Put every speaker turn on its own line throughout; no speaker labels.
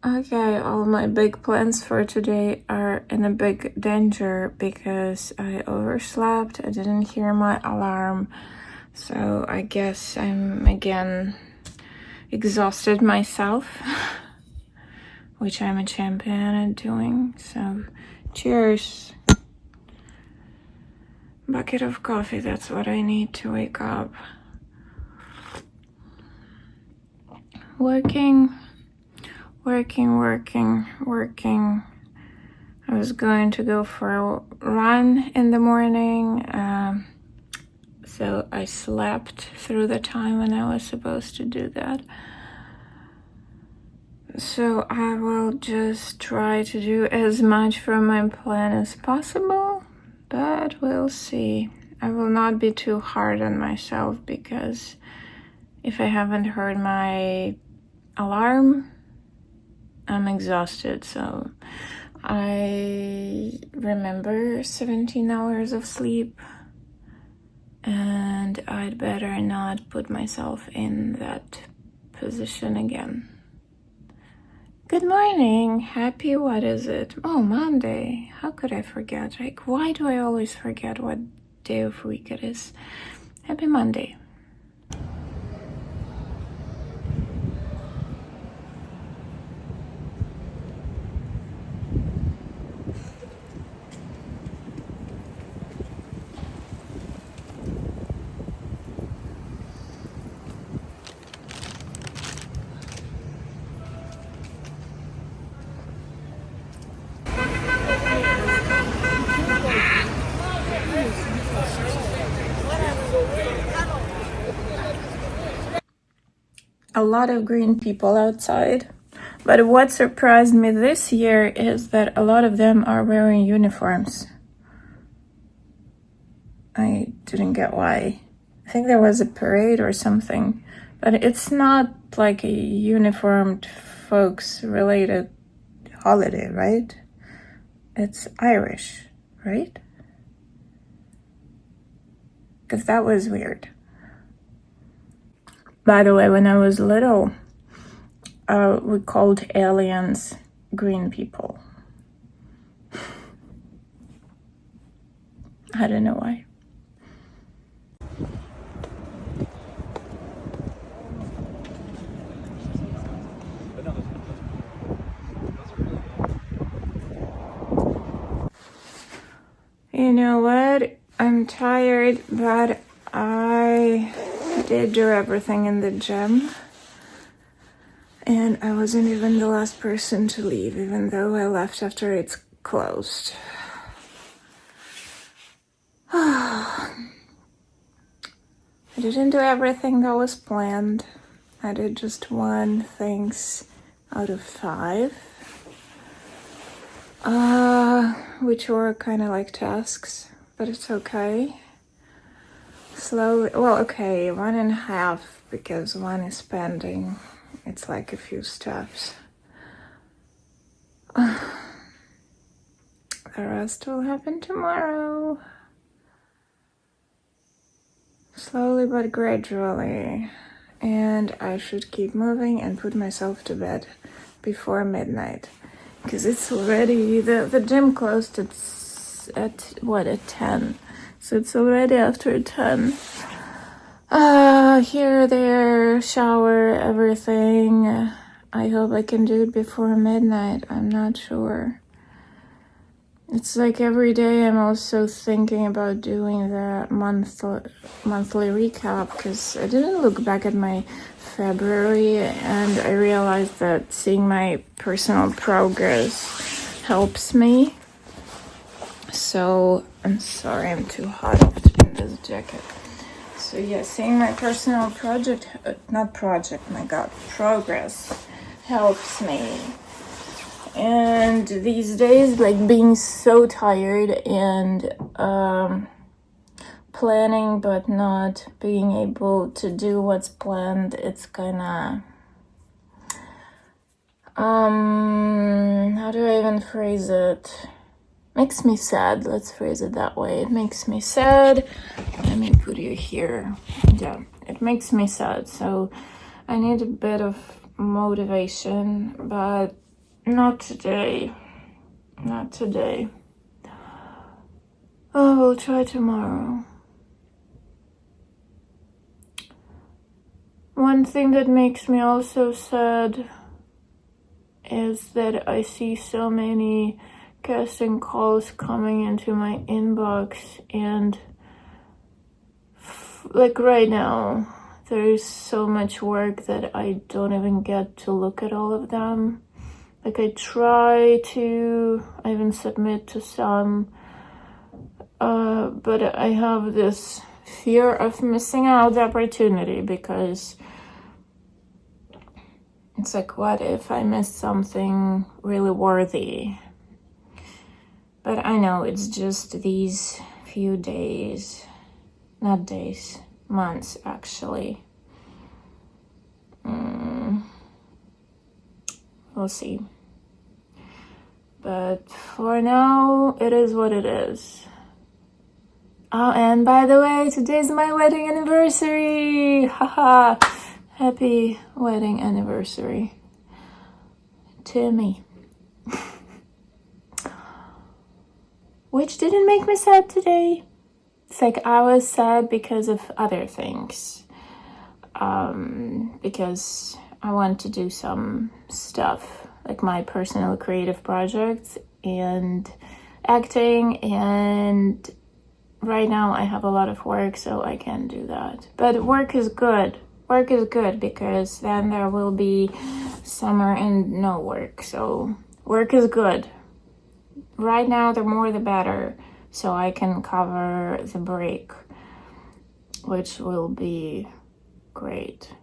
Okay, all my big plans for today are in a big danger because I overslept. I didn't hear my alarm. So I guess I'm again exhausted myself, which I'm a champion at doing. So cheers. Bucket of coffee, that's what I need to wake up. Working. I was going to go for a run in the morning, so I slept through the time when I was supposed to do that. So I will just try to do as much from my plan as possible, but we'll see. I will not be too hard on myself because if I haven't heard my alarm, I'm exhausted. So I remember 17 hours of sleep, and I'd better not put myself in that position again. Good morning. Happy, what is it? Oh, Monday. How could I forget? Like, why do I always forget what day of week it is? Happy Monday. A lot of green people outside. But what surprised me this year is that a lot of them are wearing uniforms. I didn't get why. I think there was a parade or something, but it's not like a uniformed folks related holiday, right? It's Irish, right? Because that was weird. By the way, when I was little, we called aliens green people. I don't know why. You know what? I'm tired, but I did do everything in the gym. And I wasn't even the last person to leave, even though I left after it's closed. I didn't do everything that was planned. I did just 1 things out of 5. Which were kind of like tasks, but it's okay. Slowly, well, okay, 1.5 because 1 is pending. It's like a few steps. The rest will happen tomorrow. Slowly but gradually. And I should keep moving and put myself to bed before midnight. Because it's already, the gym closed at 10. So it's already after 10. Here, there, shower, everything. I hope I can do it before midnight. I'm not sure. It's like every day I'm also thinking about doing the monthly recap because I didn't look back at my February and I realized that seeing my personal progress helps me. So, I'm sorry I'm too hot in this jacket. So yeah, seeing my personal progress helps me. And these days, like being so tired and planning but not being able to do what's planned, it's kinda how do I even phrase it? Makes me sad. Let's phrase it that way. It makes me sad. Let me put you here. Yeah, it makes me sad. So I need a bit of motivation, but Not today. Not today. Oh, we'll try tomorrow. One thing that makes me also sad is that I see so many casting calls coming into my inbox, and like right now there is so much work that I don't even get to look at all of them. Like I even submit to some, but I have this fear of missing out the opportunity, because it's like, what if I missed something really worthy? But I know it's just these few days, not days, months actually. We'll see. But for now, it is what it is. Oh, and by the way, today's my wedding anniversary! Haha! Happy wedding anniversary to me. Which didn't make me sad today. It's like I was sad because of other things. Because I want to do some stuff, like my personal creative projects and acting, and right now I have a lot of work, so I can't do that. But work is good. Work is good, because then there will be summer and no work. So work is good. Right now, the more the better, so I can cover the break, which will be great.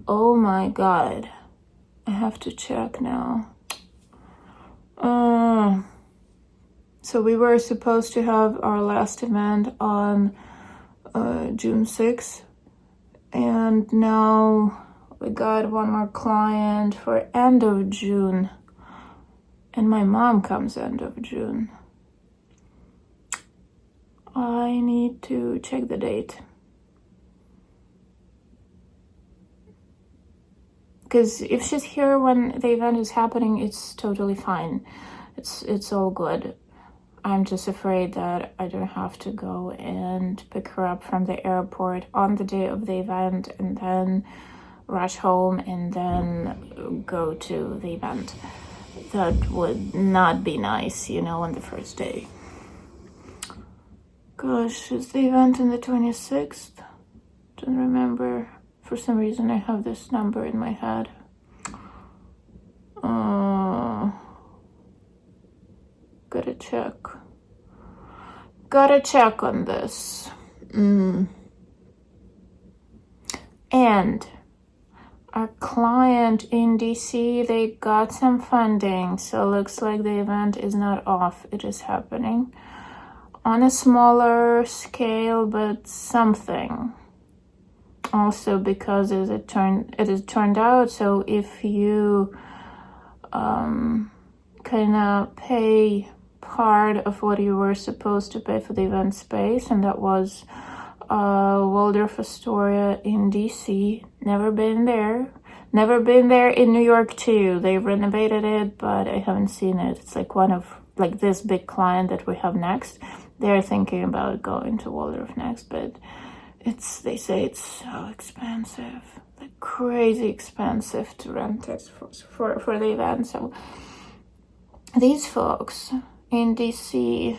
Oh my god. I have to check now. So we were supposed to have our last event on June 6th. And now we got one more client for end of June. And my mom comes end of June. I need to check the date. Because if she's here when the event is happening, it's totally fine. It's all good. I'm just afraid that I don't have to go and pick her up from the airport on the day of the event and then rush home and then go to the event. That would not be nice, on the first day. Gosh, is the event on the 26th? Don't remember. For some reason, I have this number in my head. Gotta check on this. And our client in DC, they got some funding, so looks like the event is not off. It is happening on a smaller scale, but something. Also, because it is turned out, so if you kind of pay part of what you were supposed to pay for the event space, and that was Waldorf Astoria in DC. Never been there in New York too. They renovated it, but I haven't seen it. It's like one of this big client that we have next. They're thinking about going to Waldorf next, but they say it's so expensive, like crazy expensive to rent it for the event. So these folks in DC,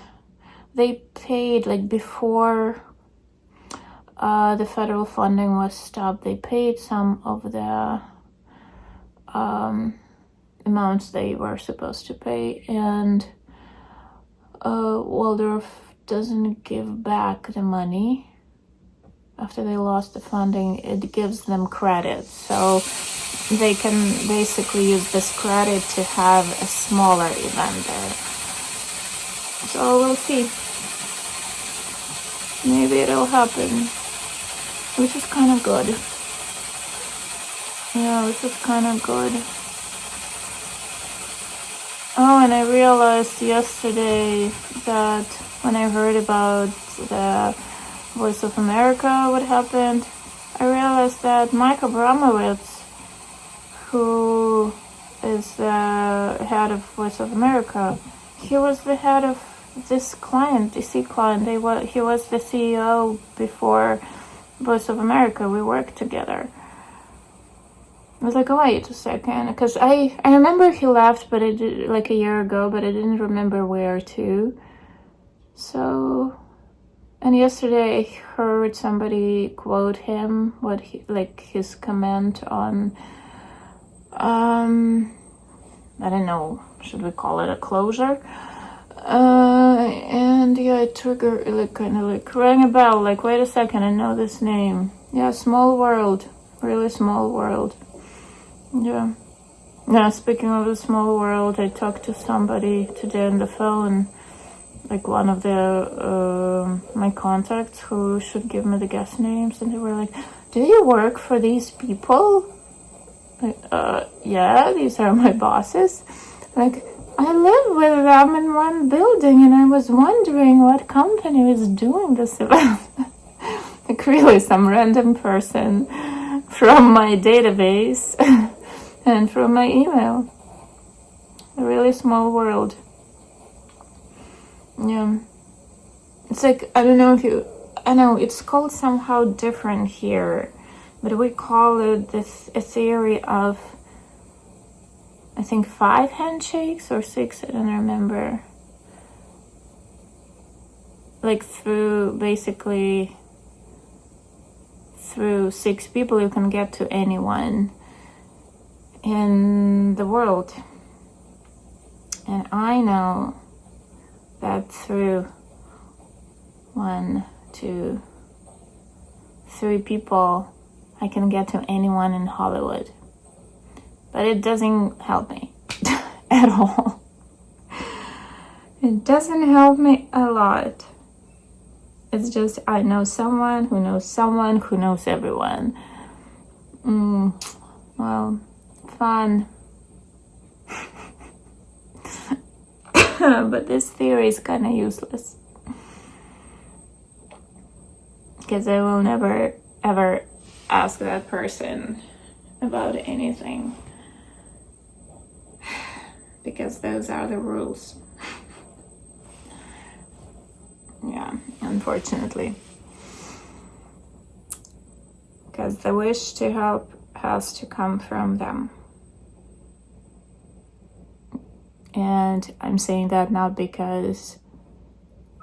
they paid before the federal funding was stopped. They paid some of the amounts they were supposed to pay, and Waldorf doesn't give back the money after they lost the funding. It gives them credit, so they can basically use this credit to have a smaller event there. So we'll see. Maybe it'll happen, which is kind of good. Yeah, which is kind of good. Oh, and I realized yesterday that when I heard about the Voice of America, what happened, I realized that Mike Abramowitz, who is the head of Voice of America. He was the head of this client, DC client. He was the CEO before Voice of America. We worked together. I was like, oh, wait a second, because I remember he left, but it did, like a year ago, but I didn't remember where to. So, and yesterday I heard somebody quote him, his comment on, I don't know, should we call it a closure? And yeah, it triggered, kind of rang a bell, wait a second, I know this name. Yeah, Small World, really Small World. Yeah. Yeah, speaking of the Small World, I talked to somebody today on the phone, one of the my contacts who should give me the guest names, and they were like, do you work for these people? Yeah, these are my bosses. I live with them in one building, and I was wondering what company was doing this event. Really some random person from my database and from my email. A really small world. Yeah. It's I don't know if I know it's called somehow different here, but we call it a theory of, I think, 5 handshakes or 6, I don't remember. Through 6 people you can get to anyone in the world. And I know that through 1, 2, 3 people I can get to anyone in Hollywood. But it doesn't help me at all. It doesn't help me a lot. It's just I know someone who knows everyone. Well, fun. But this theory is kind of useless. Because I will never, ever ask that person about anything. Because those are the rules. Yeah, unfortunately. Because the wish to help has to come from them. And I'm saying that not because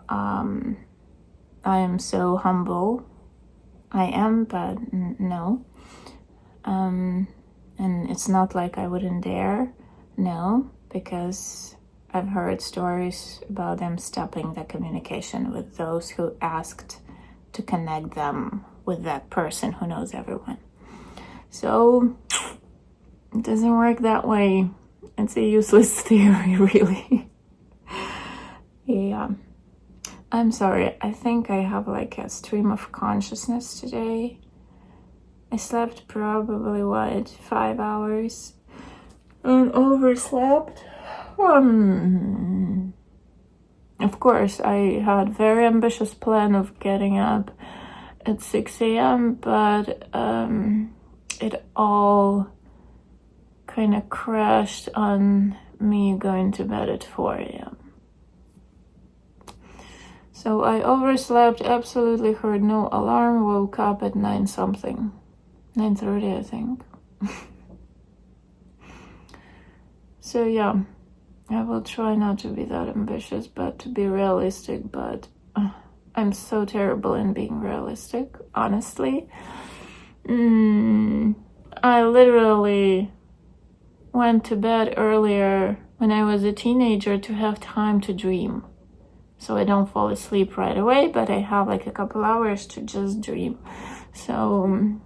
I am so humble. I am, but no. And it's not like I wouldn't dare. No, because I've heard stories about them stopping the communication with those who asked to connect them with that person who knows everyone. So it doesn't work that way. It's a useless theory, really. Yeah. I'm sorry. I think I have a stream of consciousness today. I slept probably, 5 hours? And overslept. Of course, I had very ambitious plan of getting up at 6 a.m., but it all kind of crashed on me going to bed at 4 a.m. So I overslept, absolutely heard no alarm, woke up at 9 something. 9:30, I think. So yeah, I will try not to be that ambitious, but to be realistic, but I'm so terrible in being realistic, honestly. I literally went to bed earlier when I was a teenager to have time to dream. So I don't fall asleep right away, but I have a couple hours to just dream. So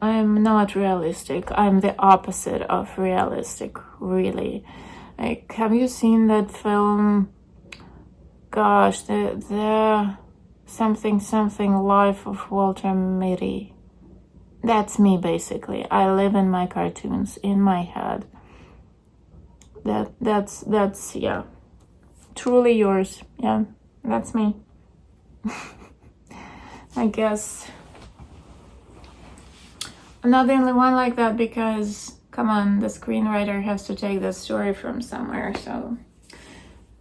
I'm not realistic. I'm the opposite of realistic, really. Have you seen that film? Gosh, the something Life of Walter Mitty. That's me, basically. I live in my cartoons, in my head. That's yeah. Truly yours. Yeah, that's me. I guess I'm not the only one like that, because come on, the screenwriter has to take the story from somewhere, so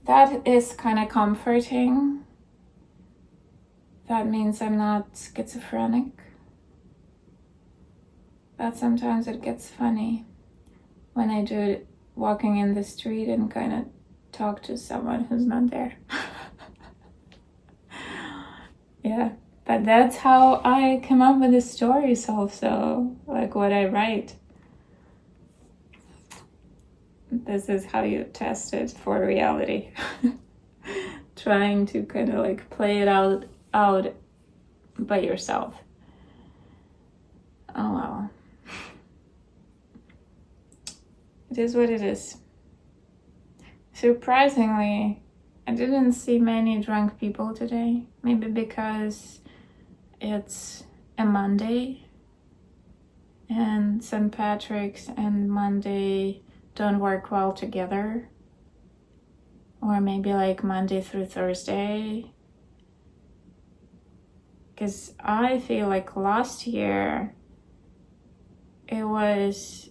that is kind of comforting. That means I'm not schizophrenic. But sometimes it gets funny when I do it walking in the street and kind of talk to someone who's not there. Yeah, but that's how I come up with the stories also, like what I write. This is how you test it for reality. Trying to kind of like play it out by yourself. Oh well. It is what it is. Surprisingly, I didn't see many drunk people today. Maybe because it's a Monday and St. Patrick's and Monday don't work well together. Or maybe like Monday through Thursday. Because I feel like last year it was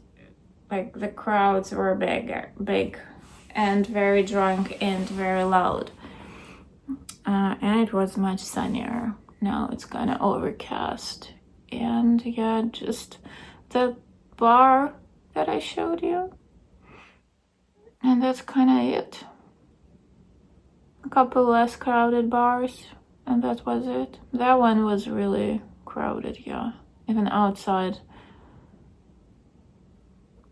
like the crowds were big and very drunk and very loud. And it was much sunnier. Now it's kind of overcast. And yeah, just the bar that I showed you. And that's kind of it. A couple less crowded bars, and that was it. That one was really crowded, yeah. Even outside.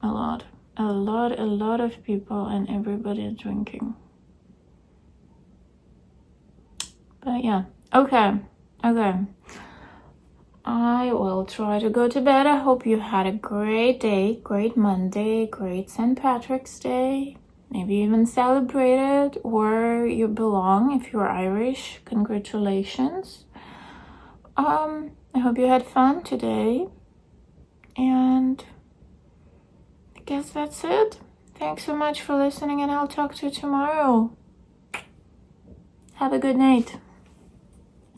A lot of people, and everybody drinking. But yeah, okay. I will try to go to bed. I hope you had a great day, great Monday, great St. Patrick's Day. Maybe even celebrated where you belong if you're Irish. Congratulations. I hope you had fun today. And I guess that's it. Thanks so much for listening, and I'll talk to you tomorrow. Have a good night.